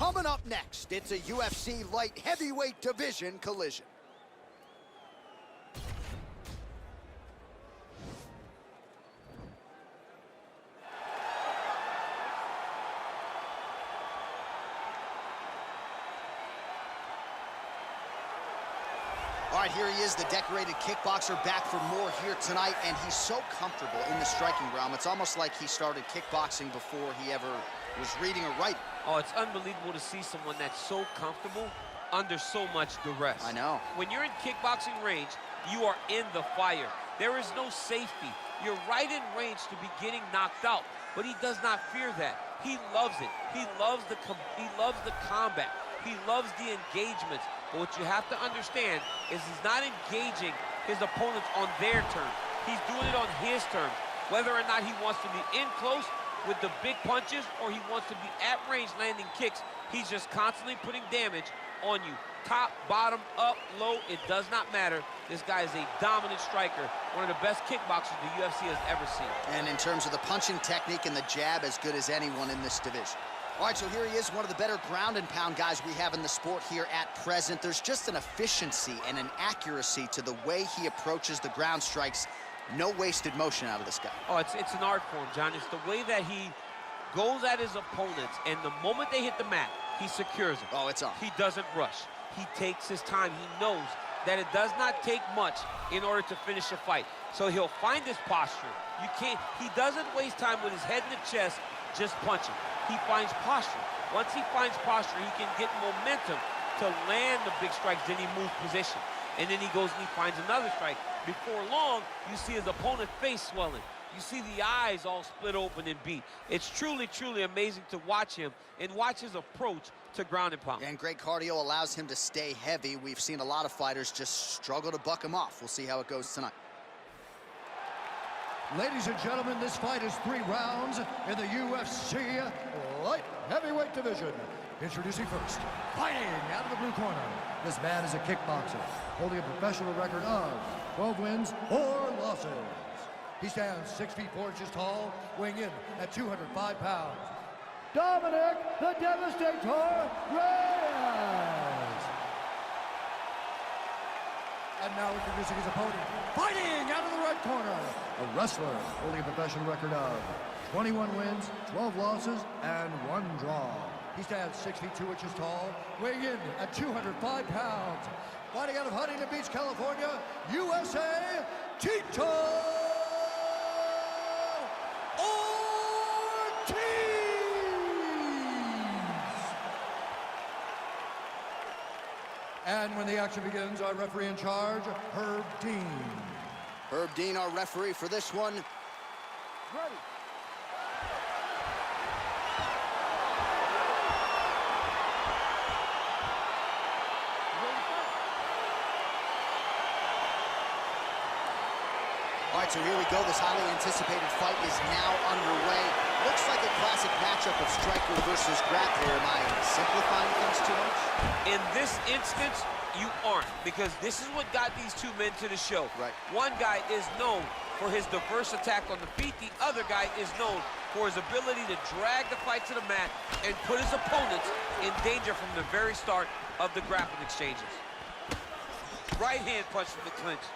Coming up next, it's a UFC light heavyweight division collision. All right, here he is, the decorated kickboxer, back for more here tonight, and he's so comfortable in the striking realm. It's almost like he started kickboxing before he ever was reading or writing. Oh, it's unbelievable to see someone that's so comfortable under so much duress. I know. When you're in kickboxing range, you are in the fire. There is no safety. You're right in range to be getting knocked out, but he does not fear that. He loves it. He loves the combat. He loves the engagements. But what you have to understand is he's not engaging his opponents on their terms. He's doing it on his terms. Whether or not he wants to be in close with the big punches or he wants to be at range landing kicks, he's just constantly putting damage on you. Top, bottom, up, low, it does not matter. This guy is a dominant striker, one of the best kickboxers the UFC has ever seen. And in terms of the punching technique and the jab, as good as anyone in this division. All right, so here he is, one of the better ground and pound guys we have in the sport here at present. There's just an efficiency and an accuracy to the way he approaches the ground strikes. No wasted motion out of this guy. Oh, it's an art form, John. It's the way that he goes at his opponents, and the moment they hit the mat, he secures them. Oh, it's on. He doesn't rush. He takes his time. He knows that it does not take much in order to finish a fight. So he'll find his posture. He doesn't waste time with his head in the chest just punching. He finds posture. Once he finds posture, he can get momentum to land the big strikes, then he moves position. And then he goes and he finds another strike. Before long, you see his opponent's face swelling. You see the eyes all split open and beat. It's truly, truly amazing to watch him and watch his approach to ground and pound. And great cardio allows him to stay heavy. We've seen a lot of fighters just struggle to buck him off. We'll see how it goes tonight. Ladies and gentlemen, this fight is 3 rounds in the UFC light heavyweight division. Introducing first, fighting out of the blue corner. This man is a kickboxer, holding a professional record of 12 wins, 4 losses. He stands 6 feet 4 inches tall, weighing in at 205 pounds. Dominick the Devastator Reyes. And now introducing his opponent, fighting out of the right corner, a wrestler holding a professional record of 21 wins, 12 losses, and 1 draw. He stands 6 feet 2 inches tall, weighing in at 205 pounds. Fighting out of Huntington Beach, California, USA, Tito Ortiz. And when the action begins, our referee in charge, Herb Dean. Herb Dean, our referee for this one. Ready. All right, so here we go. This highly anticipated fight is now underway. Looks like a classic matchup of striker versus grappler. Am I simplifying things too much? In this instance, you aren't, because this is what got these two men to the show. Right. One guy is known for his diverse attack on the feet. The other guy is known for his ability to drag the fight to the mat and put his opponents in danger from the very start of the grappling exchanges. Right hand punch from the clinch.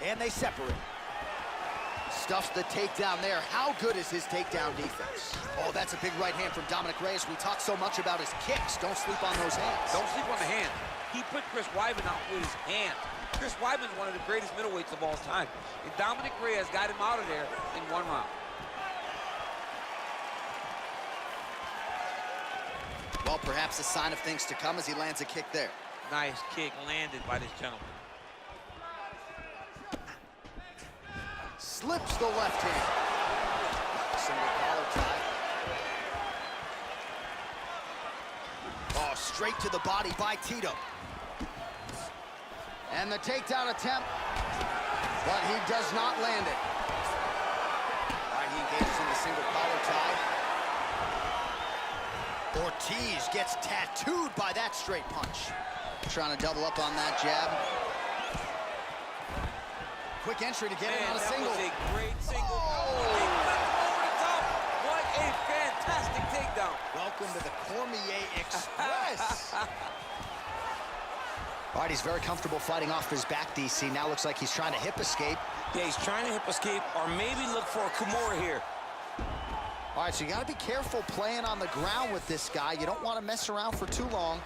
And they separate. Stuffs the takedown there. How good is his takedown defense? Oh, that's a big right hand from Dominick Reyes. We talk so much about his kicks. Don't sleep on those hands. Don't sleep on the hand. He put Chris Weidman out with his hand. Chris Weidman is one of the greatest middleweights of all time. And Dominick Reyes got him out of there in 1 round. Well, perhaps a sign of things to come as he lands a kick there. Nice kick landed by this gentleman. Slips the left hand. Single collar tie. Oh, straight to the body by Tito. And the takedown attempt, but he does not land it. All right, he engages in the single collar tie. Ortiz gets tattooed by that straight punch. Trying to double up on that jab. Quick entry to get in on a single. That was a great single. Oh. He flipped over the top. What a fantastic takedown. Welcome to the Cormier Express. All right, he's very comfortable fighting off his back, DC. Now looks like he's trying to hip escape. Yeah, he's trying to hip escape or maybe look for a Kimura here. All right, so you got to be careful playing on the ground with this guy. You don't want to mess around for too long.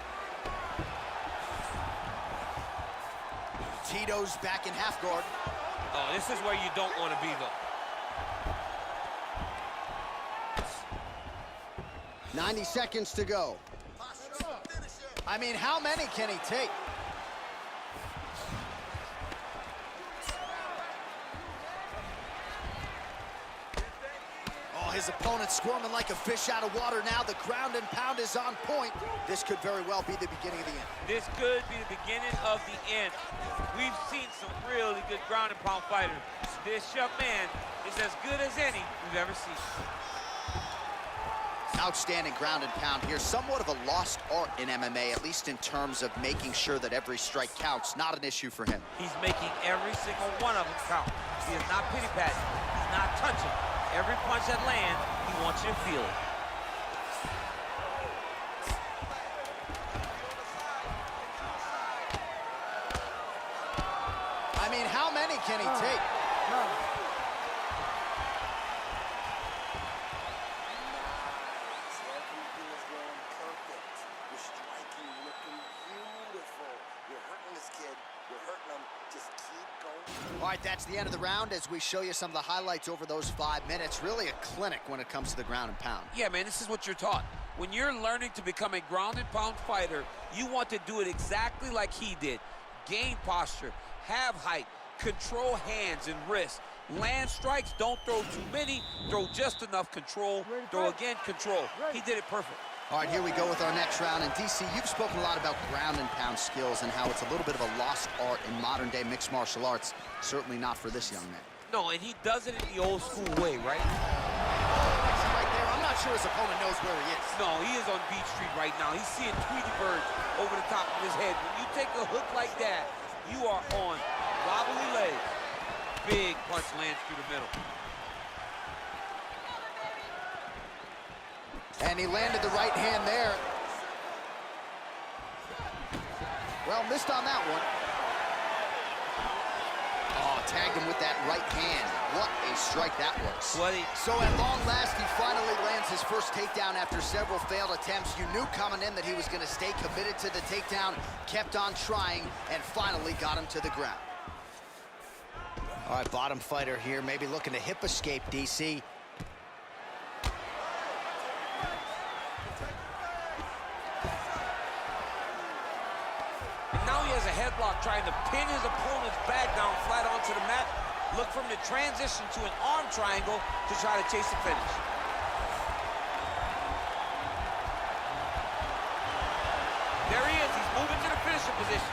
Tito's back in half guard. Oh, this is where you don't want to be, though. 90 seconds to go. I mean, how many can he take? Oh, his opponent's squirming like a fish out of water now. The ground and pound is on point. This could very well be the beginning of the end. This could be the beginning of the end. We've seen some really good ground and pound fighters. This young man is as good as any we've ever seen. Outstanding ground and pound here. Somewhat of a lost art in MMA, at least in terms of making sure that every strike counts. Not an issue for him. He's making every single one of them count. He is not pity-patting. He's not touching. Every punch that lands, he wants you to feel it. I mean, how many can he take? All right, that's the end of the round as we show you some of the highlights over those 5 minutes. Really a clinic when it comes to the ground and pound. Yeah, man, this is what you're taught. When you're learning to become a ground and pound fighter, you want to do it exactly like he did. Gain posture, have height, control hands and wrists. Land strikes, don't throw too many, throw just enough control, throw again, control. He did it perfect. All right, here we go with our next round. And DC, you've spoken a lot about ground and pound skills and how it's a little bit of a lost art in modern day mixed martial arts. Certainly not for this young man. No, and he does it in the old school way, right? Right there, I'm not sure his opponent knows where he is. No, he is on Beach Street right now. He's seeing Tweety birds over the top of his head. When you take a hook like that, you are on wobbly legs. Big punch lands through the middle. And he landed the right hand there. Well, missed on that one. Oh, tagged him with that right hand. What a strike that was. So at long last, he finally lands his first takedown after several failed attempts. You knew coming in that he was going to stay committed to the takedown, kept on trying, and finally got him to the ground. All right, bottom fighter here, maybe looking to hip escape, DC. Now he has a headlock trying to pin his opponent's back down flat onto the mat. Look for him to transition to an arm triangle to try to chase the finish. There he is. He's moving to the finishing position.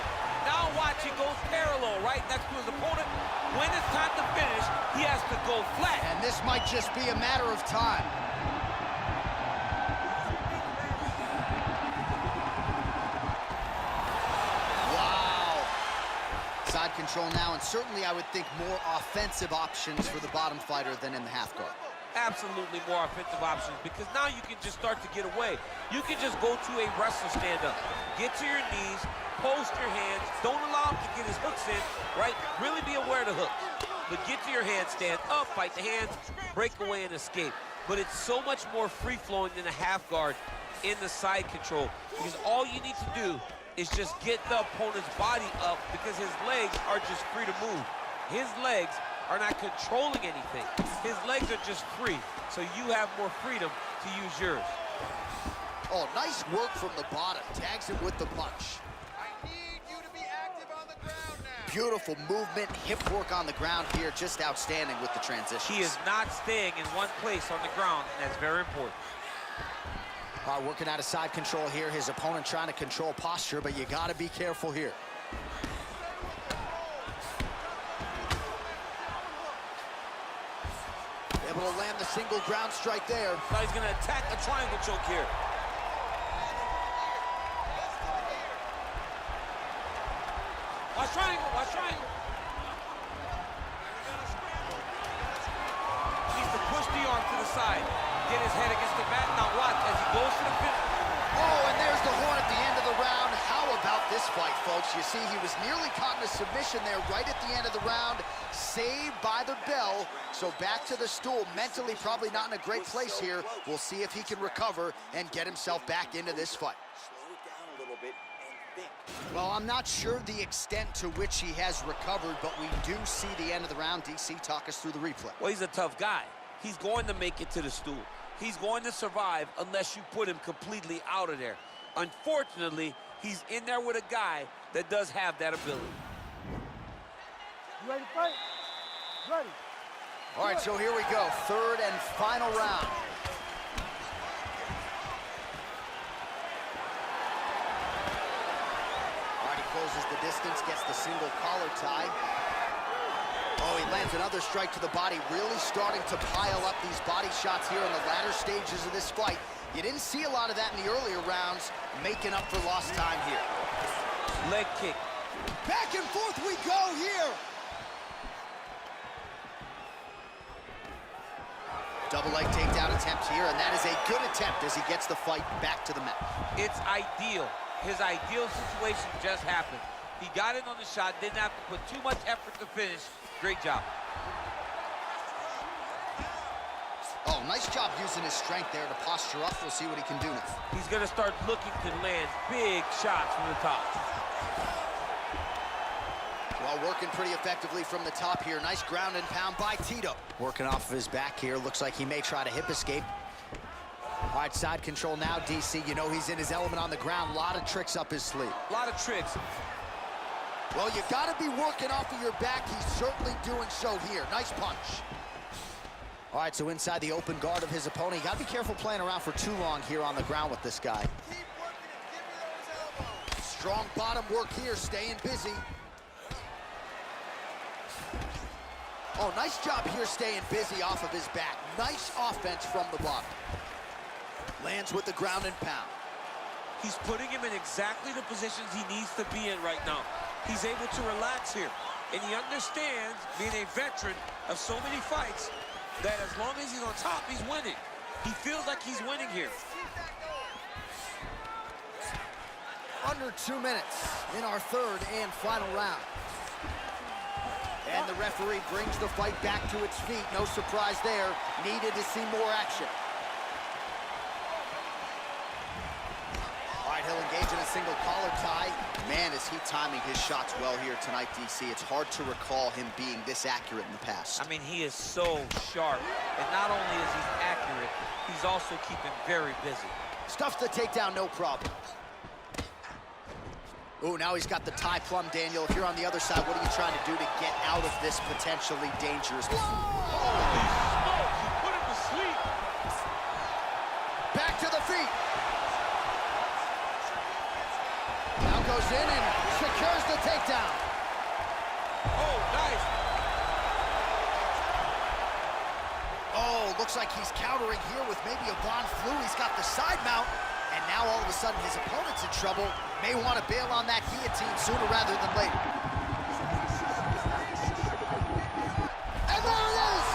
Now watch, he goes parallel right next to his opponent. When it's time to finish, he has to go flat. And this might just be a matter of time. Side control now, and certainly I would think more offensive options for the bottom fighter than in the half guard. Absolutely more offensive options, because now you can just start to get away. You can just go to a wrestler stand-up. Get to your knees, post your hands, don't allow him to get his hooks in, right? Really be aware of the hooks. But get to your hands, stand up, fight the hands, break away and escape. But it's so much more free-flowing than a half guard in the side control, because all you need to do is just get the opponent's body up, because his legs are just free to move. His legs are not controlling anything. His legs are just free, so you have more freedom to use yours. Oh, nice work from the bottom. Tags him with the punch. I need you to be active on the ground now. Beautiful movement, hip work on the ground here. Just outstanding with the transitions. He is not staying in one place on the ground, and that's very important. All right, working out of side control here. His opponent trying to control posture, but you got to be careful here. Able to land the single ground strike there. Now he's going to attack a triangle choke here. Watch triangle, watch triangle. Needs to push the arm to the side. Get his head against the mat. Now watch, as he goes was nearly caught in a submission there right at the end of the round, saved by the bell. So back to the stool, mentally probably not in a great place here. We'll see if he can recover and get himself back into this fight. Slow it down a little bit and think. Well, I'm not sure the extent to which he has recovered, but we do see the end of the round. DC, talk us through the replay. Well, he's a tough guy. He's going to make it to the stool. He's going to survive unless you put him completely out of there. Unfortunately, he's in there with a guy that does have that ability. You ready to fight? Ready. All right, so here we go. Third and final round. All right, he closes the distance, gets the single collar tie. Oh, he lands another strike to the body, really starting to pile up these body shots here in the latter stages of this fight. You didn't see a lot of that in the earlier rounds, making up for lost time here. Leg kick. Back and forth we go here. Double leg takedown attempt here, and that is a good attempt as he gets the fight back to the mat. It's ideal. His ideal situation just happened. He got in on the shot, didn't have to put too much effort to finish. Great job. Oh, nice job using his strength there to posture up. We'll see what he can do now. He's going to start looking to land big shots from the top. Well, working pretty effectively from the top here. Nice ground and pound by Tito. Working off of his back here. Looks like he may try to hip escape. All right, side control now, DC. You know he's in his element on the ground. A lot of tricks up his sleeve. A lot of tricks. Well, you got to be working off of your back. He's certainly doing so here. Nice punch. All right, so inside the open guard of his opponent. You got to be careful playing around for too long here on the ground with this guy. Keep working and give me those elbows. Strong bottom work here, staying busy. Oh, nice job here staying busy off of his back. Nice offense from the bottom. Lands with the ground and pound. He's putting him in exactly the positions he needs to be in right now. He's able to relax here. And he understands, being a veteran of so many fights, that as long as he's on top, he's winning. He feels like he's winning here. Keep that going. Under 2 minutes in our third and final round. And the referee brings the fight back to its feet. No surprise there. Needed to see more action. All right, he'll engage in a single collar tie. Man, is he timing his shots well here tonight, DC. It's hard to recall him being this accurate in the past. I mean, he is so sharp. And not only is he accurate, he's also keeping very busy. Stuffs the takedown, no problem. Oh, now he's got the tie plumb, Daniel. If you're on the other side, what are you trying to do to get out of this potentially dangerous? Holy smokes, he put him to sleep. Back to the feet. Now goes in and secures the takedown. Oh, nice. Oh, looks like he's countering here with maybe a Von Flu. He's got the side mount, and now all of a sudden his opponent's in trouble. May want to bail on that guillotine sooner rather than later. And there it is!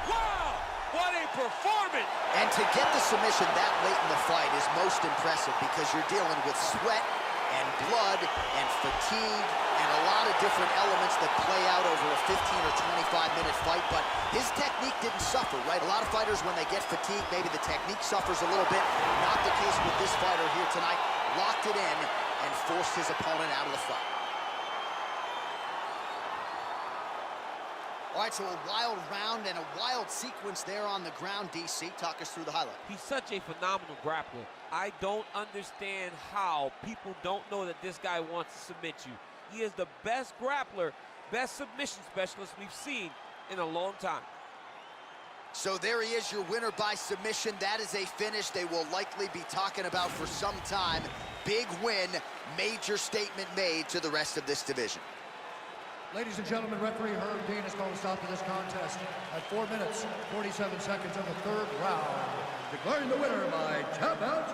Wow, what a performance! And to get the submission that late in the fight is most impressive because you're dealing with sweat and blood and fatigue and a lot of different elements that play out over a 15 or 25-minute fight, but his technique didn't suffer, right? A lot of fighters, when they get fatigued, maybe the technique suffers a little bit. Not the case with this fighter here tonight. Locked it in and forced his opponent out of the fight. All right, so a wild round and a wild sequence there on the ground, DC. Talk us through the highlight. He's such a phenomenal grappler. I don't understand how people don't know that this guy wants to submit you. He is the best grappler, best submission specialist we've seen in a long time. So there he is, your winner by submission. That is a finish they will likely be talking about for some time. Big win, major statement made to the rest of this division. Ladies and gentlemen, referee Herb Dean has called a stop to this contest at 4 minutes, 47 seconds of the third round. Declaring the winner by tap out,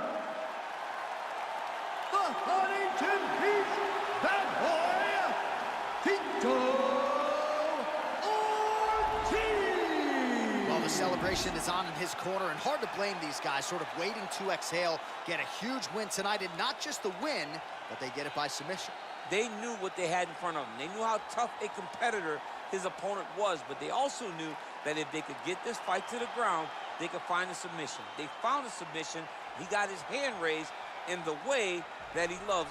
the Huntington Beach bad boy, Tito Ortiz! Well, the celebration is on in his corner, and hard to blame these guys, sort of waiting to exhale, get a huge win tonight, and not just the win, but they get it by submission. They knew what they had in front of them. They knew how tough a competitor his opponent was, but they also knew that if they could get this fight to the ground, they could find a submission. They found a submission. He got his hand raised in the way that he loves.